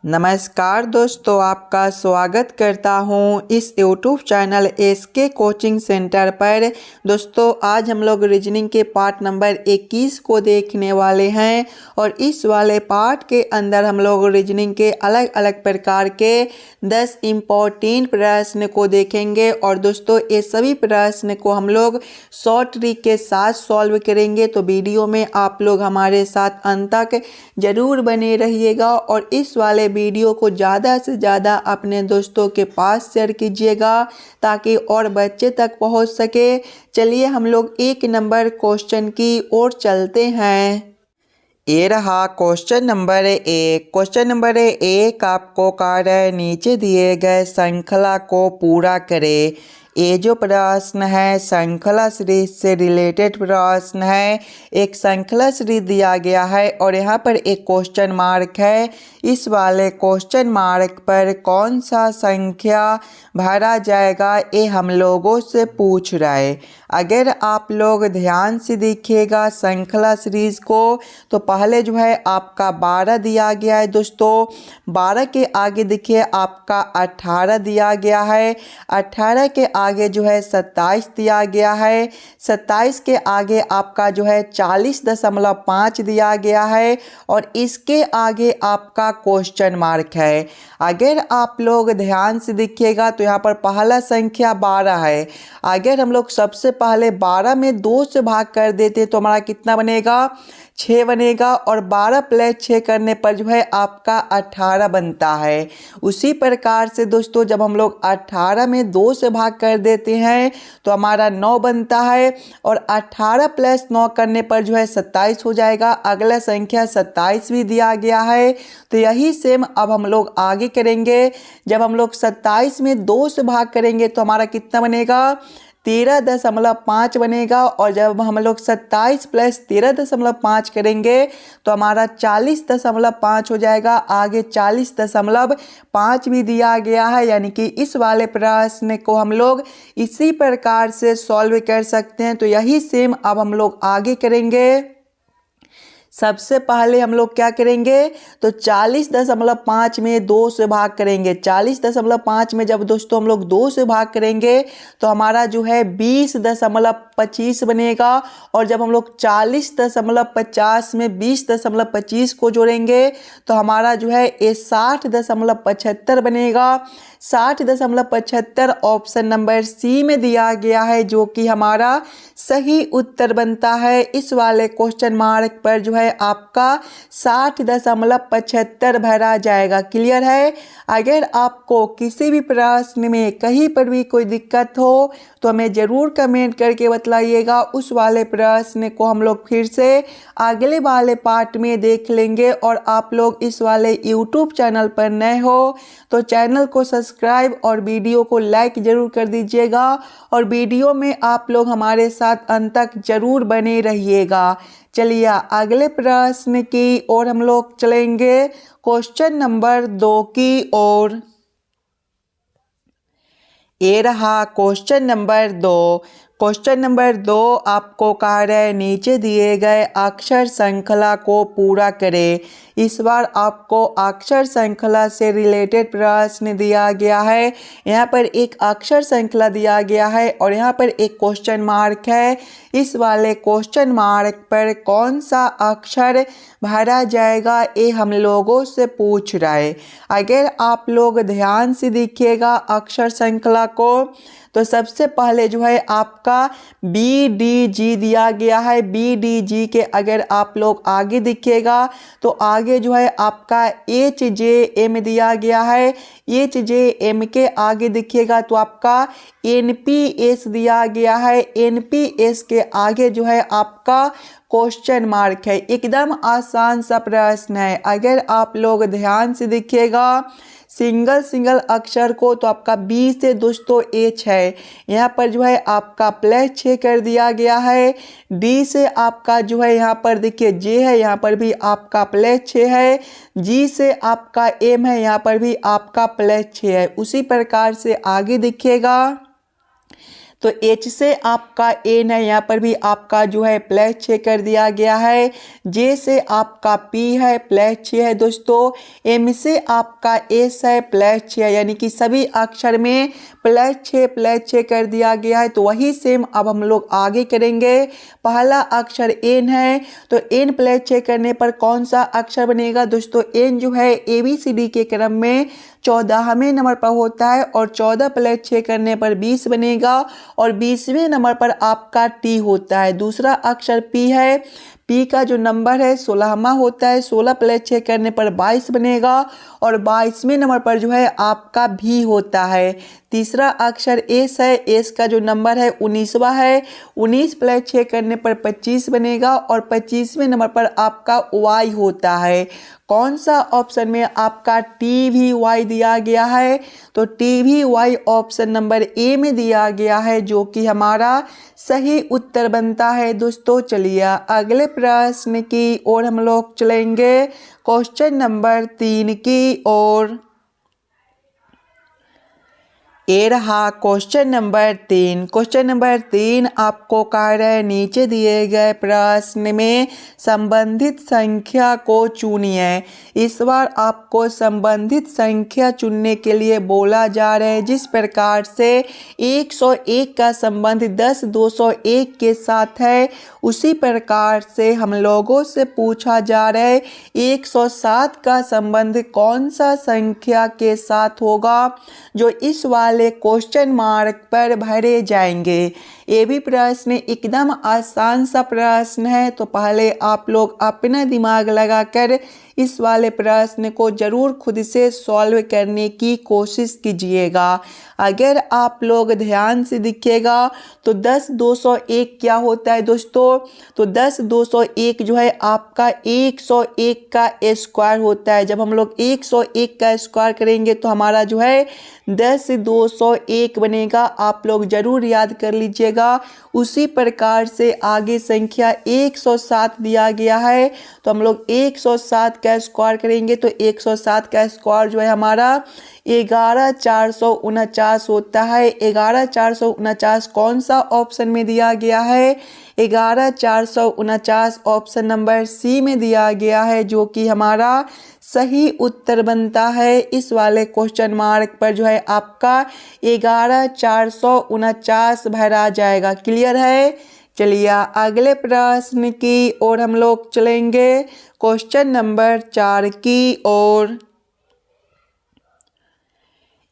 नमस्कार दोस्तों, आपका स्वागत करता हूं इस YouTube channel SK coaching centre पर। दोस्तों, आज हम लोग रीजनिंग के पार्ट नंबर 21 को देखने वाले हैं और इस वाले पार्ट के अंदर हम लोग रीजनिंग के अलग अलग प्रकार के 10 इम्पोर्टेंट प्रश्न को देखेंगे। और दोस्तों, ये सभी प्रश्न को हम लोग शॉर्ट ट्रिक के साथ सॉल्व करेंगे, तो वीडियो में आप लोग हमारे साथ अंत तक जरूर बने रहिएगा और इस वाले वीडियो को ज़्यादा से ज़्यादा अपने दोस्तों के पास शेयर कीजिएगा ताकि और बच्चे तक पहुंच सके। चलिए हम लोग एक नंबर क्वेश्चन की ओर चलते हैं। ये रहा क्वेश्चन नंबर 1। क्वेश्चन नंबर 1 आपको कार्य नीचे दिए गए श्रृंखला को पूरा करें। ये जो प्रश्न है श्रृंखला सीरीज से रिलेटेड प्रश्न है। एक श्रृंखला सीरीज दिया गया है और यहाँ पर एक क्वेश्चन मार्क है। इस वाले क्वेश्चन मार्क पर कौन सा संख्या भरा जाएगा, ये हम लोगों से पूछ रहा है। अगर आप लोग ध्यान से देखिएगा श्रृंखला सीरीज को, तो पहले जो है आपका 12 दिया गया है। दोस्तों, 12 के आगे देखिए आपका 18 दिया गया है। 18 के आगे जो है 27 दिया गया है। 27 के आगे आपका जो है 40.5 दिया गया है और इसके आगे आपका क्वेश्चन मार्क है। अगर आप लोग ध्यान से देखिएगा तो यहाँ पर पहला संख्या 12 है। अगर हम लोग सबसे पहले 12 में 2 से भाग कर देते तो हमारा कितना बनेगा, 6 बनेगा और 12 प्लस 6 करने पर जो है आपका 18 बनता है। उसी प्रकार से दोस्तों, जब हम लोग 18 में 2 से भाग कर देते हैं तो हमारा 9 बनता है और 18 प्लस 9 करने पर जो है 27 हो जाएगा। अगला संख्या 27 भी दिया गया है। तो यही सेम अब हम लोग आगे करेंगे। जब हम लोग 27 में 2 से भाग करेंगे तो हमारा कितना बनेगा, 13.5 बनेगा और जब हम लोग 27 प्लस 13.5 करेंगे तो हमारा 40.5 हो जाएगा। आगे 40.5 भी दिया गया है, यानी कि इस वाले प्रश्न को हम लोग इसी प्रकार से सॉल्व कर सकते हैं। तो यही सेम अब हम लोग आगे करेंगे। सबसे पहले हम लोग क्या करेंगे, तो 40.5 में 2 से भाग करेंगे। 40.5 में जब दोस्तों हम लोग 2 से भाग करेंगे तो हमारा जो है 20.25 बनेगा और जब हम लोग 40.50 में 20.25 को जोड़ेंगे तो हमारा जो है ये 60.75 बनेगा। 60.75 ऑप्शन नंबर सी में दिया गया है, जो कि हमारा सही उत्तर बनता है। इस वाले क्वेश्चन मार्क पर जो है आपका 60.75 भरा जाएगा। क्लियर है। अगर आपको किसी भी प्रश्न में कहीं पर भी कोई दिक्कत हो तो हमें ज़रूर कमेंट करके बतलाइएगा। उस वाले प्रश्न को हम लोग फिर से अगले वाले पार्ट में देख लेंगे। और आप लोग इस वाले YouTube चैनल पर नए हो तो चैनल को सब्सक्राइब और वीडियो को लाइक ज़रूर कर दीजिएगा और वीडियो में आप लोग हमारे साथ अंत तक जरूर बने रहिएगा। चलिए अगले प्रश्न की ओर हम लोग चलेंगे, क्वेश्चन नंबर 2 की ओर। ये रहा क्वेश्चन नंबर 2। क्वेश्चन नंबर 2 आपको कार्य नीचे दिए गए अक्षर श्रृंखला को पूरा करें। इस बार आपको अक्षर श्रृंखला से रिलेटेड प्रश्न दिया गया है। यहाँ पर एक अक्षर श्रृंखला दिया गया है और यहाँ पर एक क्वेश्चन मार्क है। इस वाले क्वेश्चन मार्क पर कौन सा अक्षर भरा जाएगा, ये हम लोगों से पूछ रहा है। अगर आप लोग ध्यान से देखिएगा अक्षर श्रृंखला को, तो सबसे पहले जो है आपका BDG दिया गया है। BDG के अगर आप लोग आगे देखिएगा तो आगे जो है आपका HJM दिया गया है। HJM के आगे देखिएगा तो आपका NPS दिया गया है। NPS के आगे जो है आपका क्वेश्चन मार्क है। एकदम आसान सा प्रश्न है। अगर आप लोग ध्यान से देखिएगा सिंगल अक्षर को, तो आपका B से दोस्तों H है। यहाँ पर जो है आपका प्लस 6 कर दिया गया है। D से आपका जो है यहाँ पर देखिए J है, यहाँ पर भी आपका प्लस 6 है। G से आपका M है, यहाँ पर भी आपका प्लस 6 है। उसी प्रकार से आगे देखिएगा तो H से आपका N है, यहाँ पर भी आपका जो है +6 कर दिया गया है। J से आपका P है +6 है दोस्तों। M से आपका S है +6 है, यानी कि सभी अक्षर में +6 कर दिया गया है। तो वही सेम अब हम लोग आगे करेंगे। पहला अक्षर N है, तो N +6 करने पर कौन सा अक्षर बनेगा दोस्तों? N जो है ABCD के क्रम में 14वें नंबर पर होता है और 14 + 6 करने पर 20 बनेगा और 20वें नंबर पर आपका T होता है। दूसरा अक्षर P है, P का जो नंबर है 16वां होता है, 16 + 6 करने पर 22 बनेगा और 22वें नंबर पर जो है आपका V होता है। तीसरा अक्षर S है, S का जो नंबर है 19वां है, 19 + 6 करने पर 25 बनेगा और 25वें नंबर पर आपका Y होता है। कौन सा ऑप्शन में आपका TVY दिया गया है? तो TVY ऑप्शन नंबर ए में दिया गया है, जो कि हमारा सही उत्तर बनता है दोस्तों। चलिए अगले प्रश्न की ओर हम लोग चलेंगे, क्वेश्चन नंबर 3 की ओर। ये रहा क्वेश्चन नंबर 3। क्वेश्चन नंबर 3 आपको कह रहा है नीचे दिए गए प्रश्न में संबंधित संख्या को चुनिए। इस बार आपको संबंधित संख्या चुनने के लिए बोला जा रहा है। जिस प्रकार से 101 का संबंध 10,201 के साथ है, उसी प्रकार से हम लोगों से पूछा जा रहा है 107 का संबंध कौन सा संख्या के साथ होगा, जो इस वाले क्वेश्चन मार्क पर भरे जाएंगे। ये भी प्रश्न एकदम आसान सा प्रश्न है, तो पहले आप लोग अपना दिमाग लगाकर इस वाले प्रश्न को जरूर खुद से सॉल्व करने की कोशिश कीजिएगा। अगर आप लोग ध्यान से देखिएगा तो 10,201 क्या होता है दोस्तों? तो 10,201 जो है आपका 101 का स्क्वायर होता है। जब हम लोग 101 का स्क्वायर करेंगे तो हमारा जो है 10,201 बनेगा। आप लोग जरूर याद कर लीजिएगा। उसी प्रकार से आगे संख्या 107 दिया गया है, तो हम लोग 107 का स्क्वायर करेंगे तो 107 का स्क्वायर जो है हमारा 11,449 होता है। 11,449 कौन सा ऑप्शन में दिया गया है? 11,449 ऑप्शन नंबर सी में दिया गया है, जो कि हमारा सही उत्तर बनता है। इस वाले क्वेश्चन मार्क पर जो है आपका 11,449 भरा जाएगा। क्लियर है? चलिए अगले प्रश्न की ओर हम लोग चलेंगे, क्वेश्चन नंबर 4 की ओर।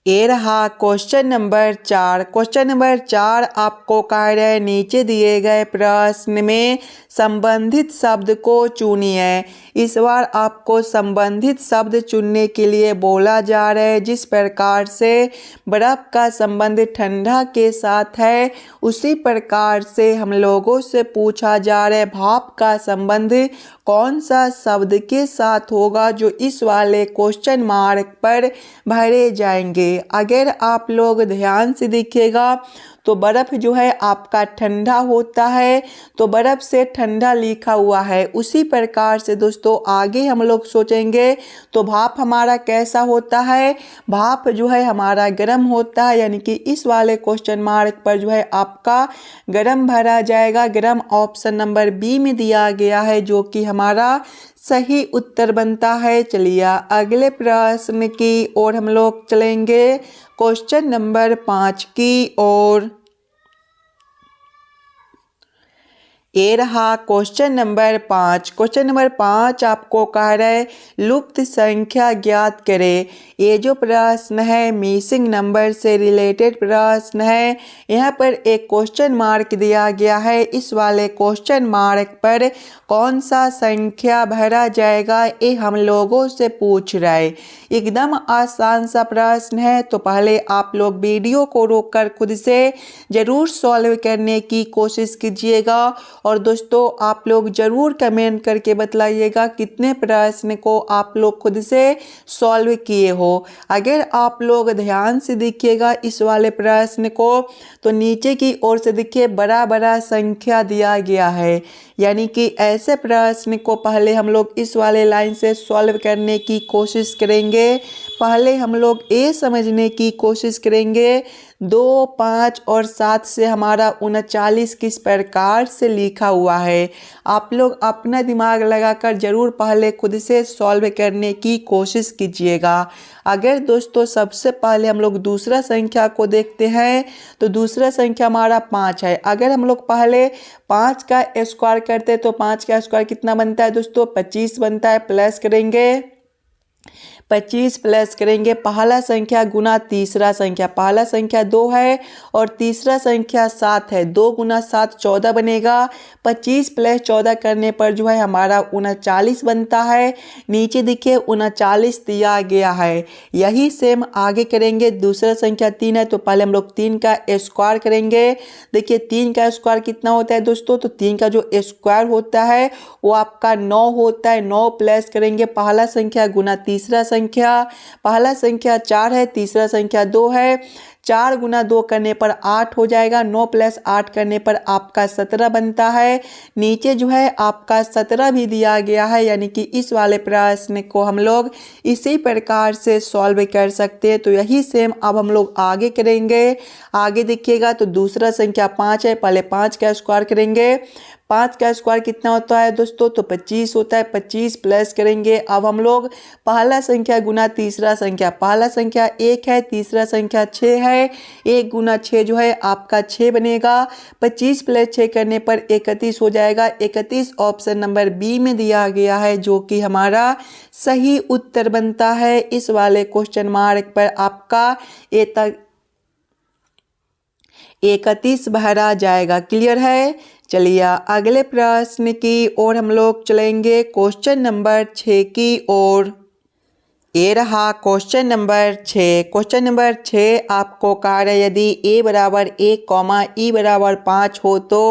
ये रहा क्वेश्चन नंबर 4। क्वेश्चन नंबर 4 आपको कह रहा है नीचे दिए गए प्रश्न में संबंधित शब्द को चुनिए। इस बार आपको संबंधित शब्द चुनने के लिए बोला जा रहा है। जिस प्रकार से बर्फ का संबंध ठंडा के साथ है, उसी प्रकार से हम लोगों से पूछा जा रहा है भाप का संबंध कौन सा शब्द के साथ होगा, जो इस वाले क्वेश्चन मार्क पर भरे जाएंगे। अगर आप लोग ध्यान से देखिएगा तो बर्फ जो है आपका ठंडा होता है, तो बर्फ से ठंडा लिखा हुआ है। उसी प्रकार से दोस्तों आगे हम लोग सोचेंगे तो भाप हमारा कैसा होता है? भाप जो है हमारा गर्म होता है, यानी कि इस वाले क्वेश्चन मार्क पर जो है आपका गर्म भरा जाएगा। गर्म ऑप्शन नंबर बी में दिया गया है, जो कि हमारा सही उत्तर बनता है। चलिए अगले प्रश्न की ओर हम लोग चलेंगे, क्वेश्चन नंबर 5 की ओर। ये रहा क्वेश्चन नंबर 5। क्वेश्चन नंबर 5 आपको कह रहा है लुप्त संख्या ज्ञात करें। ये जो प्रश्न है मिसिंग नंबर से रिलेटेड प्रश्न है। यहाँ पर एक क्वेश्चन मार्क दिया गया है। इस वाले क्वेश्चन मार्क पर कौन सा संख्या भरा जाएगा, ये हम लोगों से पूछ रहा है। एकदम आसान सा प्रश्न है, तो पहले आप लोग वीडियो को रोककर खुद से ज़रूर सॉल्व करने की कोशिश कीजिएगा। और दोस्तों आप लोग ज़रूर कमेंट करके बतलाइएगा कितने प्रश्न को आप लोग खुद से सॉल्व किए हो। अगर आप लोग ध्यान से देखिएगा इस वाले प्रश्न को, तो नीचे की ओर से देखिए बड़ा बड़ा संख्या दिया गया है। यानी कि ऐसे प्रश्न को पहले हम लोग इस वाले लाइन से सॉल्व करने की कोशिश करेंगे। पहले हम लोग ये समझने की कोशिश करेंगे 2, 5 और 7 से हमारा 39 किस प्रकार से लिखा हुआ है। आप लोग अपना दिमाग लगाकर ज़रूर पहले खुद से सॉल्व करने की कोशिश कीजिएगा। अगर दोस्तों सबसे पहले हम लोग दूसरा संख्या को देखते हैं तो दूसरा संख्या हमारा 5 है। अगर हम लोग पहले 5 का स्क्वायर करते हैं तो 5 का स्क्वायर कितना बनता है दोस्तों? 25 बनता है। प्लस करेंगे 25 प्लस करेंगे पहला संख्या गुना तीसरा संख्या। पहला संख्या 2 है और तीसरा संख्या 7 है। 2 गुना 7 14 बनेगा। 25 प्लस 14 करने पर जो है हमारा 39 बनता है। नीचे देखिए 39 दिया गया है। यही सेम आगे करेंगे। दूसरा संख्या 3 है तो पहले हम लोग 3 का स्क्वायर करेंगे। देखिए 3 का स्क्वायर कितना होता है दोस्तों? तो 3 का जो स्क्वायर होता है वो आपका 9 होता है। 9 प्लस करेंगे पहला संख्या गुना तीसरा संख्या। पहला संख्या 4 है, तीसरा संख्या 2 है। 4 गुना 2 करने पर 8 हो जाएगा। 9 प्लस 8 करने पर आपका 17 बनता है। नीचे जो है आपका 17 भी दिया गया है, यानी कि इस वाले प्रश्न को हम लोग इसी प्रकार से सॉल्व कर सकते हैं। तो यही सेम अब हम लोग आगे करेंगे। आगे देखिएगा तो दूसरा संख्या 5 है। पहले 5 का स्क्वायर करेंगे। 5 का स्क्वायर कितना होता है दोस्तों? तो 25 होता है। 25 प्लस करेंगे अब हम लोग पहला संख्या गुना तीसरा संख्या। पहला संख्या 1 है, तीसरा संख्या 6 है। 1 गुना 6 जो है आपका 6 बनेगा। 25 प्लस 6 करने पर 31 हो जाएगा। 31 ऑप्शन नंबर बी में दिया गया है, जो कि हमारा सही उत्तर बनता है। इस वाले क्वेश्चन मार्क पर आपका 31 भरा जाएगा। क्लियर है? चलिए अगले प्रश्न की ओर हम लोग चलेंगे, क्वेश्चन नंबर 6 की ओर। ये रहा क्वेश्चन नंबर 6। क्वेश्चन नंबर 6 आपको कहा है यदि a बराबर 1, e बराबर 5 हो तो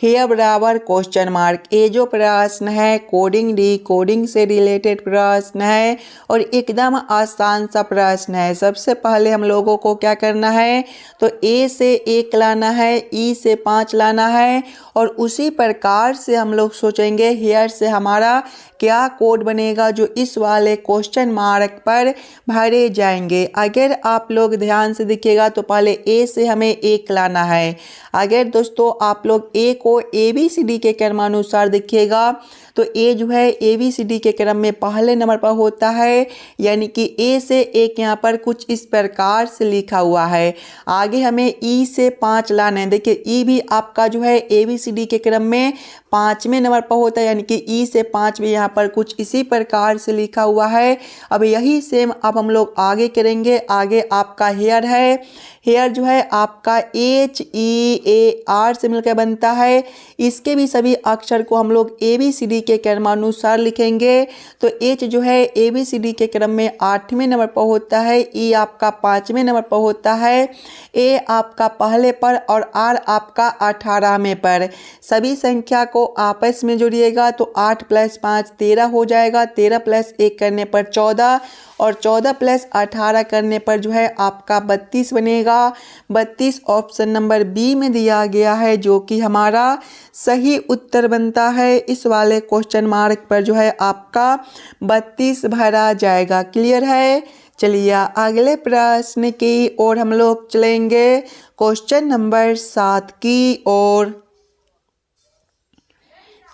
हेयर बराबर क्वेश्चन मार्क। ये जो प्रश्न है कोडिंग डिकोडिंग से रिलेटेड प्रश्न है और एकदम आसान सा प्रश्न है। सबसे पहले हम लोगों को क्या करना है, तो a से 1 लाना है, e से 5 लाना है और उसी प्रकार से हम लोग सोचेंगे हेयर से हमारा क्या कोड बनेगा जो इस वाले क्वेश्चन मार्क पर भरे जाएंगे। अगर आप लोग ध्यान से देखिएगा तो पहले ए से हमें 1 लाना है। अगर दोस्तों आप लोग ए को ABCD के क्रमानुसार देखिएगा तो ए जो है ABCD के क्रम में पहले नंबर पर होता है, यानी कि ए से 1 यहाँ पर कुछ इस प्रकार से लिखा हुआ है। आगे हमें ई से 5 लाना है। देखिए ई भी आपका जो है ABCD के क्रम में 5वें नंबर पर होता है, यानी कि ई से 5 भी यहाँ पर कुछ इसी प्रकार से लिखा हुआ है। अब यही सेम अब हम लोग आगे करेंगे। आगे आपका हेयर है। हेयर जो है आपका HEAR से मिलकर बनता है। इसके भी सभी अक्षर को हम लोग ABCD के क्रमानुसार लिखेंगे। तो H जो है ABCD के क्रम में 8वें नंबर पर होता है, E आपका 5वें नंबर पर होता है, A आपका पहले पर और R आपका 18वें पर। सभी संख्या को आपस में जोड़िएगा तो 8 + 5 13 हो जाएगा। 13 + 1 करने पर 14 और 14 + 18 करने पर जो है आपका 32 बनेगा। 32 ऑप्शन नंबर बी में दिया गया है, जो कि हमारा सही उत्तर बनता है। इस वाले क्वेश्चन मार्क पर जो है आपका 32 भरा जाएगा। क्लियर है? चलिए अगले प्रश्न की ओर हम लोग चलेंगे, क्वेश्चन नंबर 7 की ओर।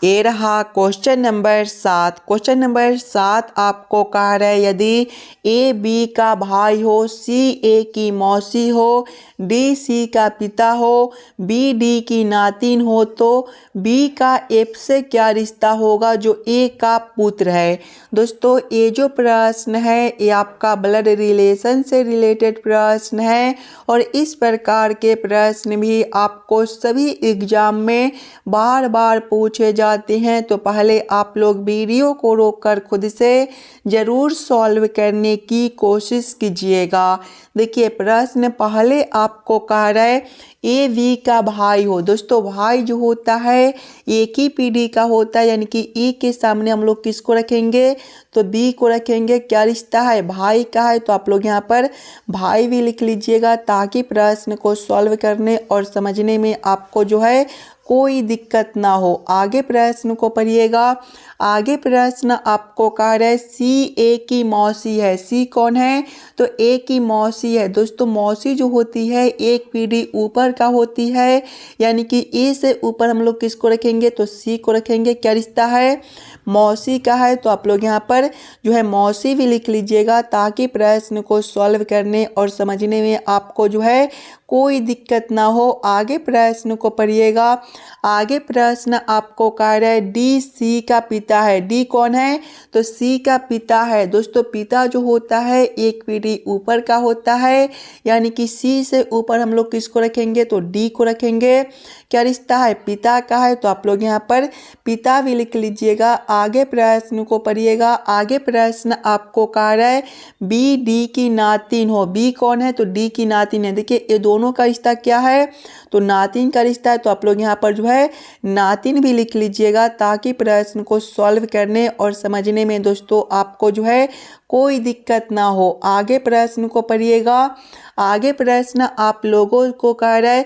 ये रहा क्वेश्चन नंबर 7। क्वेश्चन नंबर 7 आपको कहा रहा है यदि ए बी का भाई हो, सी ए की मौसी हो, डी सी का पिता हो, बी डी की नातिन हो तो बी का एफ से क्या रिश्ता होगा जो ए का पुत्र है। दोस्तों ये जो प्रश्न है ये आपका ब्लड रिलेशन से रिलेटेड प्रश्न है और इस प्रकार के प्रश्न भी आपको सभी एग्जाम में बार बार पूछे जाते हैं। तो पहले आप लोग वीडियो को रोककर खुद से ज़रूर सॉल्व करने की कोशिश कीजिएगा। देखिए प्रश्न पहले आपको कह रहा है ए बी का भाई हो। दोस्तों भाई जो होता है एक ही पीढ़ी का होता है, यानी कि ए के सामने हम लोग किसको रखेंगे, तो बी को रखेंगे। क्या रिश्ता है, भाई का है, तो आप लोग यहाँ पर भाई भी लिख लीजिएगा ताकि प्रश्न को सॉल्व करने और समझने में आपको जो है कोई दिक्कत ना हो। आगे प्रश्न को पढ़िएगा। आगे प्रश्न आपको कह रहा है सी ए की मौसी है। सी कौन है? तो ए की मौसी है। दोस्तों मौसी जो होती है एक पीढ़ी ऊपर का होती है, यानी कि ए से ऊपर हम लोग किसको रखेंगे? तो सी को रखेंगे। क्या रिश्ता है? मौसी का है। तो आप लोग यहाँ पर जो है मौसी भी लिख लीजिएगा, ताकि प्रश्न को सॉल्व करने और समझने में आपको जो है कोई दिक्कत ना हो। आगे प्रश्न को पढ़िएगा। आगे प्रश्न आपको कह रहा है डी सी का पिता है। डी कौन है? तो सी का पिता है। दोस्तों पिता जो होता है एक पीढ़ी ऊपर का होता है, यानी कि सी से ऊपर हम लोग किसको रखेंगे? तो डी को रखेंगे। क्या रिश्ता है? पिता का है। तो आप लोग यहाँ पर पिता भी लिख लीजिएगा। आगे प्रश्न को पढ़िएगा। आगे प्रश्न आपको कह रहा है बी डी की नातिन हो। बी कौन है? तो डी की नातिन है। देखिए ये दोनों का रिश्ता क्या है? तो नातिन का रिश्ता है। तो आप लोग यहाँ पर जो है नातिन भी लिख लीजिएगा, ताकि प्रश्न को सॉल्व करने और समझने में दोस्तों आपको जो है कोई दिक्कत ना हो। आगे प्रश्न को पढ़िएगा। आगे प्रश्न आप लोगों को कह रहा है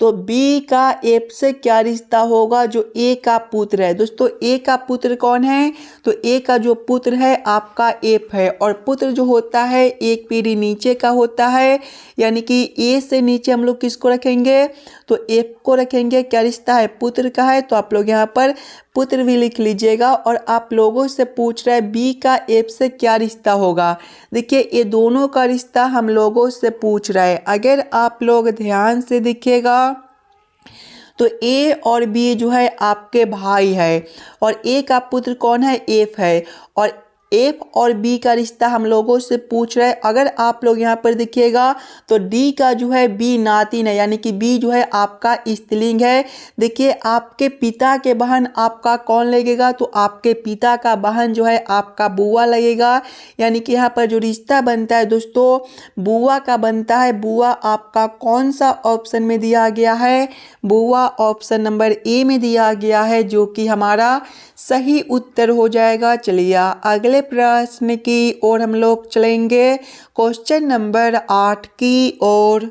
तो बी का एफ से क्या रिश्ता होगा जो ए का पुत्र है। दोस्तों ए का पुत्र कौन है? तो ए का जो पुत्र है आपका एफ है, और पुत्र जो होता है एक पीढ़ी नीचे का होता है, यानी कि ए से नीचे हम लोग किसको रखेंगे? तो एफ को रखेंगे। क्या रिश्ता है? पुत्र का है। तो आप लोग यहाँ पर पुत्र भी लिख लीजिएगा। और आप लोगों से पूछ रहे हैं बी का एफ से क्या रिश्ता होगा। देखिए ये दोनों का रिश्ता हम लोगों से पूछ रहे हैं। अगर आप लोग ध्यान से देखिएगा तो ए और बी जो है आपके भाई है, और ए का पुत्र कौन है? एफ है, और एफ और बी का रिश्ता हम लोगों से पूछ रहे हैं। अगर आप लोग यहाँ पर देखिएगा तो डी का जो है बी नातिन है, यानी कि बी जो है आपका स्त्रीलिंग है। देखिए आपके पिता के बहन आपका कौन लगेगा? तो आपके पिता का बहन जो है आपका बुआ लगेगा, यानी कि यहाँ पर जो रिश्ता बनता है दोस्तों बुआ का बनता है। बुआ आपका कौन सा ऑप्शन में दिया गया है? बुआ ऑप्शन नंबर ए में दिया गया है, जो कि हमारा सही उत्तर हो जाएगा। चलिए अगले प्रश्न की ओर हम लोग चलेंगे, क्वेश्चन नंबर 8 की ओर।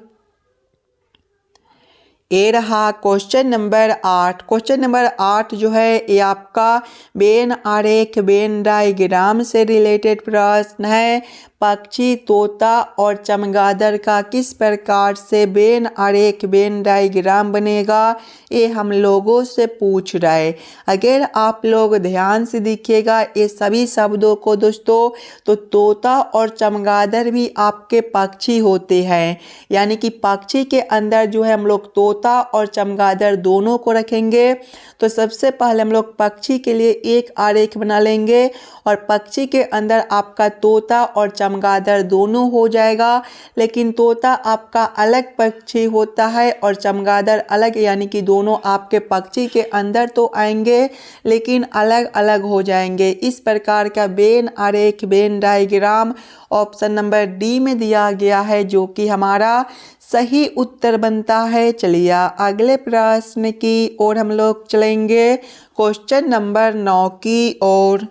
ये रहा क्वेश्चन नंबर 8। क्वेश्चन नंबर 8 जो है ये आपका वेन आरेख वेन डायग्राम से रिलेटेड प्रश्न है। पक्षी तोता और चमगादड़ का किस प्रकार से वेन आरेख वेन डायग्राम बनेगा, ये हम लोगों से पूछ रहा है। अगर आप लोग ध्यान से देखिएगा ये सभी शब्दों को दोस्तों, तो तोता और चमगादड़ भी आपके पक्षी होते हैं, यानी कि पक्षी के अंदर जो है हम लोग तोता और चमगादड़ दोनों को रखेंगे। तो सबसे पहले हम लोग पक्षी के लिए एक आरेख बना लेंगे, और पक्षी के अंदर आपका तोता और चमगादड़ दोनों हो जाएगा। लेकिन तोता आपका अलग पक्षी होता है और चमगादड़ अलग, यानी कि दोनों आपके पक्षी के अंदर तो आएंगे लेकिन अलग अलग हो जाएंगे। इस प्रकार का वेन आरेख Venn diagram option number D में दिया गया है, जो कि हमारा सही उत्तर बनता है। चलिए अगले प्रश्न की ओर हम लोग चलेंगे, क्वेश्चन नंबर 9 की ओर।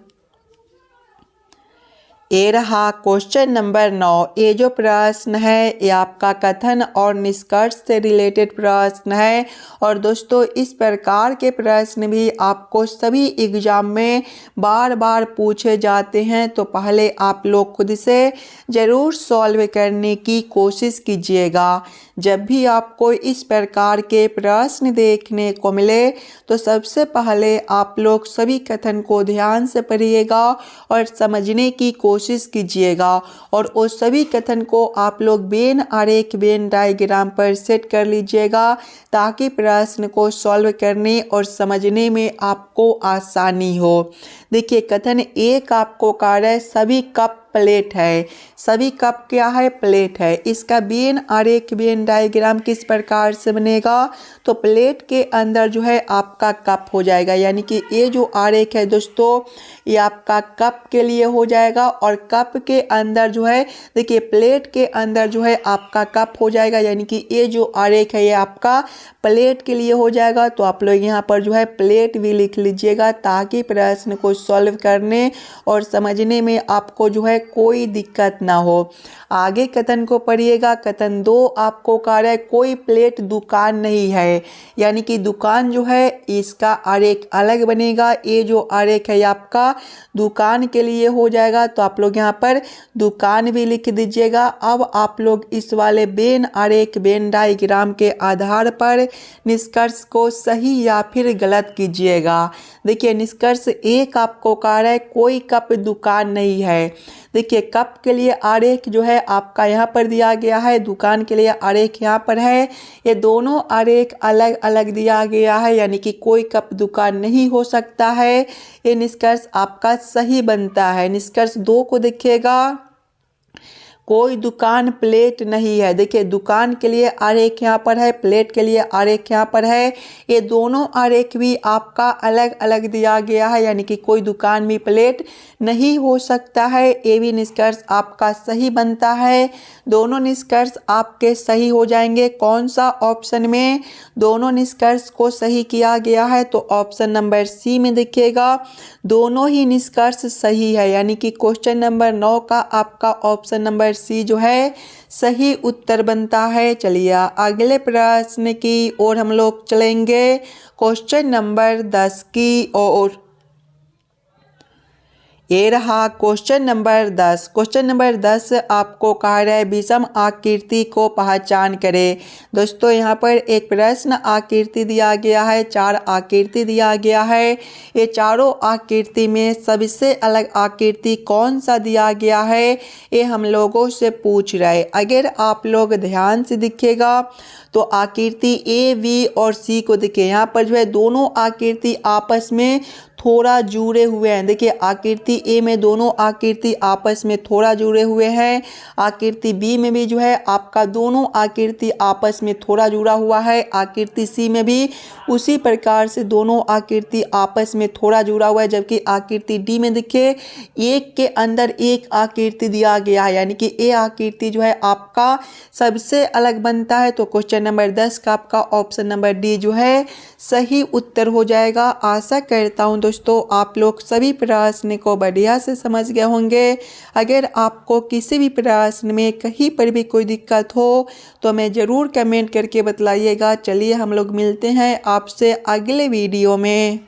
ये रहा क्वेश्चन नंबर 9। ये जो प्रश्न है ये आपका कथन और निष्कर्ष से रिलेटेड प्रश्न है, और दोस्तों इस प्रकार के प्रश्न भी आपको सभी एग्जाम में बार बार पूछे जाते हैं। तो पहले आप लोग खुद से ज़रूर सॉल्व करने की कोशिश कीजिएगा। जब भी आपको इस प्रकार के प्रश्न देखने को मिले तो सबसे पहले आप लोग सभी कथन को ध्यान से पढ़िएगा और समझने की कोशिश कीजिएगा, और वो सभी कथन को आप लोग वेन आरेख वेन डायग्राम पर सेट कर लीजिएगा, ताकि प्रश्न को सॉल्व करने और समझने में आपको आसानी हो। देखिए कथन एक आपको कह रहा है सभी कप प्लेट है। सभी कप क्या है? प्लेट है। इसका वेन आरेख वेन डायग्राम किस प्रकार से बनेगा? तो प्लेट के अंदर जो है आपका कप हो जाएगा, यानी कि ये जो आरेख है दोस्तों ये आपका कप के लिए हो जाएगा, और कप के अंदर जो है देखिए प्लेट के अंदर जो है आपका कप हो जाएगा, यानी कि ये जो आरेख है ये आपका प्लेट के लिए हो जाएगा। तो आप लोग यहाँ पर जो है प्लेट भी लिख लीजिएगा, ताकि प्रश्न को सॉल्व करने और समझने में आपको जो है कोई दिक्कत ना हो। आगे कथन को पढ़िएगा। कथन 2 आपको कह रहा है कोई प्लेट दुकान नहीं है, यानी कि दुकान जो है इसका आरेख अलग बनेगा। ये जो आरेख है आपका दुकान के लिए हो जाएगा, तो आप लोग यहाँ पर दुकान भी लिख दीजिएगा। अब आप लोग इस वाले वेन आरेख वेन डायग्राम के आधार पर निष्कर्ष को सही या फिर गलत कीजिएगा। देखिए निष्कर्ष 1 आपको कह रहा है कोई कप दुकान नहीं है। देखिए कप के लिए आरेख जो है आपका यहाँ पर दिया गया है, दुकान के लिए आरेख यहाँ पर है। ये दोनों आरेख अलग अलग दिया गया है, यानी कि कोई कप दुकान नहीं हो सकता है। ये निष्कर्ष आपका सही बनता है। निष्कर्ष 2 को देखिएगा, कोई दुकान प्लेट नहीं है। देखिए दुकान के लिए आरेख यहाँ पर है, प्लेट के लिए आरेख यहाँ पर है। ये दोनों आरेख भी आपका अलग अलग दिया गया है, यानी कि कोई दुकान भी प्लेट नहीं हो सकता है। ये भी निष्कर्ष आपका सही बनता है। दोनों निष्कर्ष आपके सही हो जाएंगे। कौन सा ऑप्शन में दोनों निष्कर्ष को सही किया गया है, तो ऑप्शन नंबर सी में देखिएगा दोनों ही निष्कर्ष सही है, यानी कि क्वेश्चन नंबर 9 का आपका ऑप्शन नंबर सी जो है सही उत्तर बनता है। चलिए अगले प्रश्न की ओर हम लोग चलेंगे, क्वेश्चन नंबर 10 की ओर। ये रहा क्वेश्चन नंबर 10। क्वेश्चन नंबर 10 आपको कह रहा है विषम आकृति को पहचान करें। दोस्तों यहाँ पर एक प्रश्न आकृति दिया गया है, 4 आकृति दिया गया है। ये चारों आकृति में सबसे अलग आकृति कौन सा दिया गया है, ये हम लोगों से पूछ रहा है। अगर आप लोग ध्यान से दिखेगा तो आकृति ए, बी और सी को देखिए, यहाँ पर जो है दोनों आकृति आपस में थोड़ा जुड़े हुए हैं। देखिए आकृति ए में दोनों आकृति आपस में थोड़ा जुड़े हुए हैं। आकृति बी में भी जो है आपका दोनों आकृति आपस में थोड़ा जुड़ा हुआ है। आकृति सी में भी उसी प्रकार से दोनों आकृति आपस में थोड़ा जुड़ा हुआ है। जबकि आकृति डी में देखिए एक के अंदर एक आकृति दिया गया है, यानी कि ये आकृति जो है आपका सबसे अलग बनता है। तो क्वेश्चन नंबर 10 का आपका ऑप्शन नंबर डी जो है सही उत्तर हो जाएगा। आशा करता हूँ दोस्तों आप लोग सभी प्रश्न को बढ़िया से समझ गए होंगे। अगर आपको किसी भी प्रश्न में कहीं पर भी कोई दिक्कत हो तो हमें ज़रूर कमेंट करके बतलाइएगा। चलिए हम लोग मिलते हैं आपसे अगले वीडियो में।